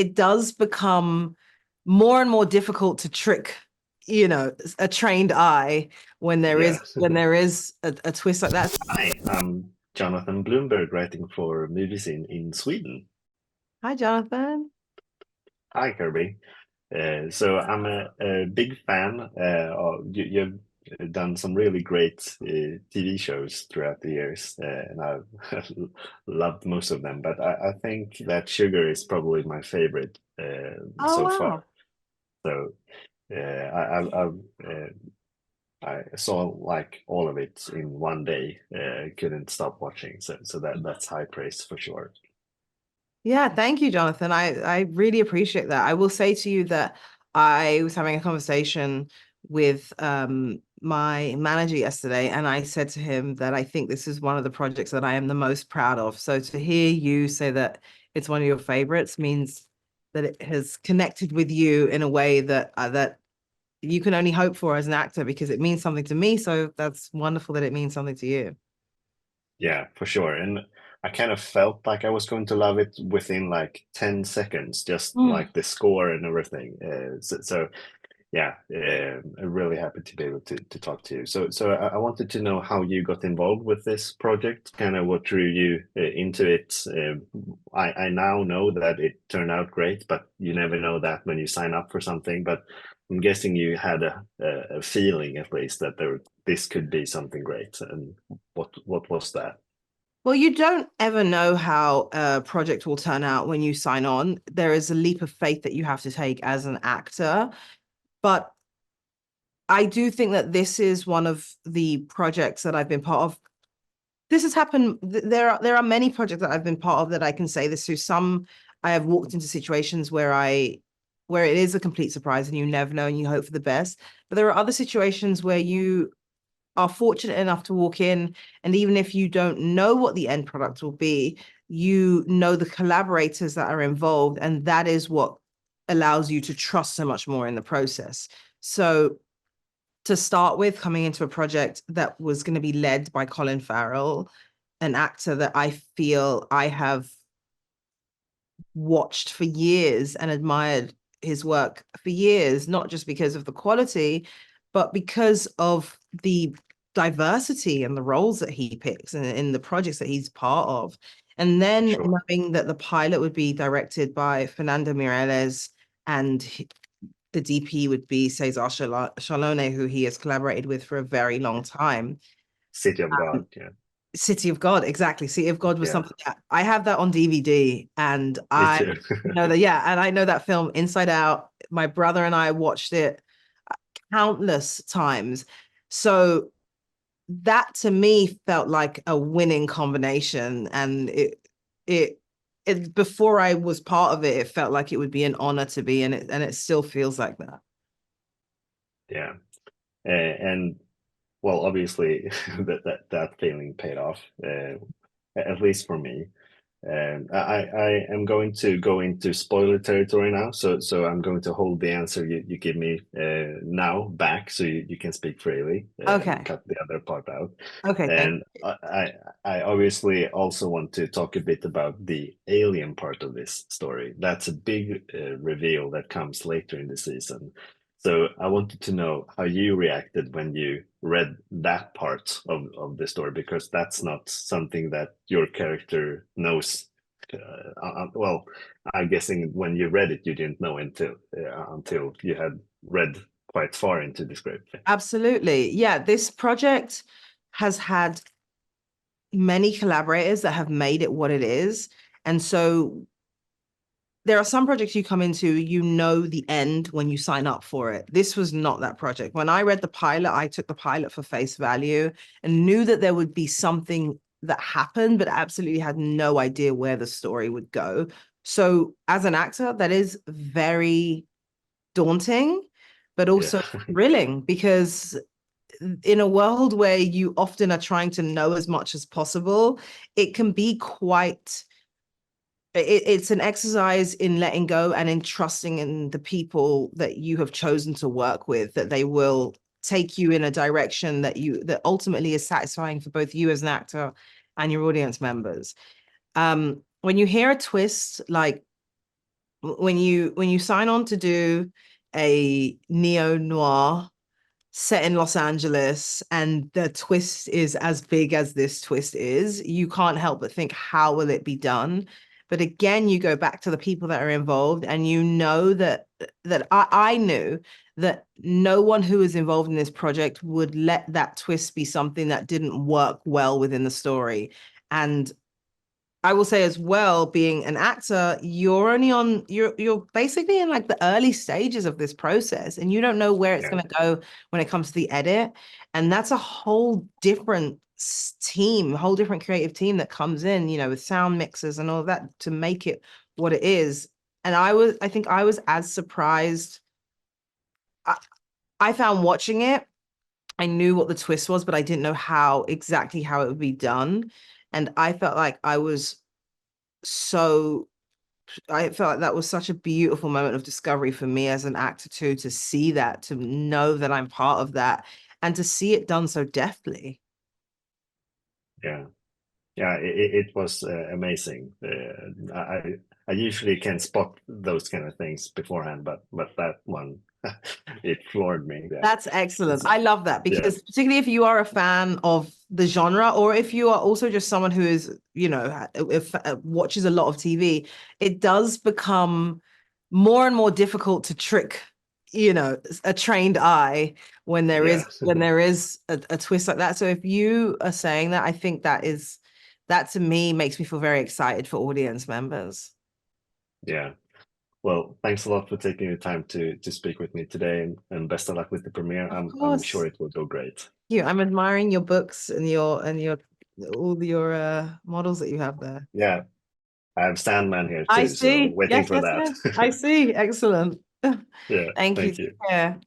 it does become more and more difficult to trick, a trained eye when there is Yeah. a twist like that. Hi, I'm Jonathan Bloomberg, writing for movies in Sweden. Hi, Jonathan. Hi, Kirby. So I'm a big fan. You've done some really great TV shows throughout the years, and I've loved most of them. But I think that Sugar is probably my favorite Oh, so wow. far. So I saw like all of it in one day. Couldn't stop watching. So that's high praise for sure. Yeah, thank you, Jonathan. I really appreciate that. I will say to you that I was having a conversation with my manager yesterday, and I said to him that I think this is one of the projects that I am the most proud of. So to hear you say that it's one of your favorites means that it has connected with you in a way that you can only hope for as an actor because it means something to me. So that's wonderful that it means something to you. Yeah, for sure. And I kind of felt like I was going to love it within like 10 seconds, just Mm. like the score and everything. So yeah, I'm really happy to be able to talk to you. So I wanted to know how you got involved with this project, kind of what drew you into it. I now know that it turned out great, but you never know that when you sign up for something. But I'm guessing you had a feeling at least that this could be something great. And what was that? Well, you don't ever know how a project will turn out when you sign on. There is a leap of faith that you have to take as an actor. But I do think that this is one of the projects that I've been part of. This has happened. There are many projects that I've been part of that I can say this to. Some I have walked into situations where it is a complete surprise and you never know and you hope for the best. But there are other situations where you are fortunate enough to walk in, and even if you don't know what the end product will be, you know the collaborators that are involved, and that is what allows you to trust so much more in the process. So to start with, coming into a project that was going to be led by Colin Farrell, an actor that I feel I have watched for years and admired his work for years, not just because of the quality, but because of the diversity and the roles that he picks and in the projects that he's part of. And then Sure. knowing that the pilot would be directed by Fernando Mireles and the DP would be Cesar Chalone, who he has collaborated with for a very long time. City of God. Yeah. City of God, exactly. City of God was Yeah. something that I have that on DVD, and Me I too. know that, yeah, and I know that film inside out. My brother and I watched it countless times. So that to me felt like a winning combination, and it before I was part of it, it felt like it would be an honor to be in it, and it still feels like that. Yeah. And well, obviously that feeling paid off, at least for me. I am going to go into spoiler territory now, so I'm going to hold the answer you give me now back, so you can speak freely and Okay. cut the other part out. Okay, thank And I obviously also want to talk a bit about the alien part of this story. That's a big reveal that comes later in the season. So I wanted to know how you reacted when you read that part of the story, because that's not something that your character knows. Well, I'm guessing when you read it, you didn't know until you had read quite far into the script. Absolutely. Yeah, this project has had many collaborators that have made it what it is. And so there are some projects you come into, you know the end when you sign up for it. This was not that project. When I read the pilot, I took the pilot for face value and knew that there would be something that happened, but absolutely had no idea where the story would go. So as an actor, that is very daunting, but Yeah, also thrilling because in a world where you often are trying to know as much as possible, it can be quite it's an exercise in letting go and in trusting in the people that you have chosen to work with, that they will take you in a direction that ultimately is satisfying for both you as an actor and your audience members. When you hear a twist like when you sign on to do a neo noir set in Los Angeles and the twist is as big as this twist is, you can't help but think, how will it be done? But again, you go back to the people that are involved, and you know that I knew that no one who was involved in this project would let that twist be something that didn't work well within the story. And I will say as well, being an actor, you're basically in like the early stages of this process, and you don't know where it's Yeah, going to go when it comes to the edit. And that's a whole different team, whole different creative team that comes in, with sound mixers and all of that to make it what it is. And I think I was as surprised. I, I found watching it, I knew what the twist was, but I didn't know exactly how it would be done. And so I felt like that was such a beautiful moment of discovery for me as an actor too, to see that, to know that I'm part of that, and to see it done so deftly. yeah. Yeah, it was amazing. I usually can spot those kind of things beforehand, but that one it floored me. Yeah, That's excellent. it's I love that, yeah, because particularly if you are a fan of the genre, or if you are also just someone who is, if watches a lot of TV, it does become more and more difficult to trick, a trained eye when there yeah, is a twist like that. So if you are saying that, I think that to me makes me feel very excited for audience members. yeah. Well, thanks a lot for taking the time to speak with me today, and best of luck with the premiere. Of I'm sure course. it will go great. You. I'm admiring your books and your all your models that you have there. Yeah, I have Sandman here I too, so see. waiting Yes, for yes, yes. that. I see. Excellent. Yeah, Thank you. thank Take you. care.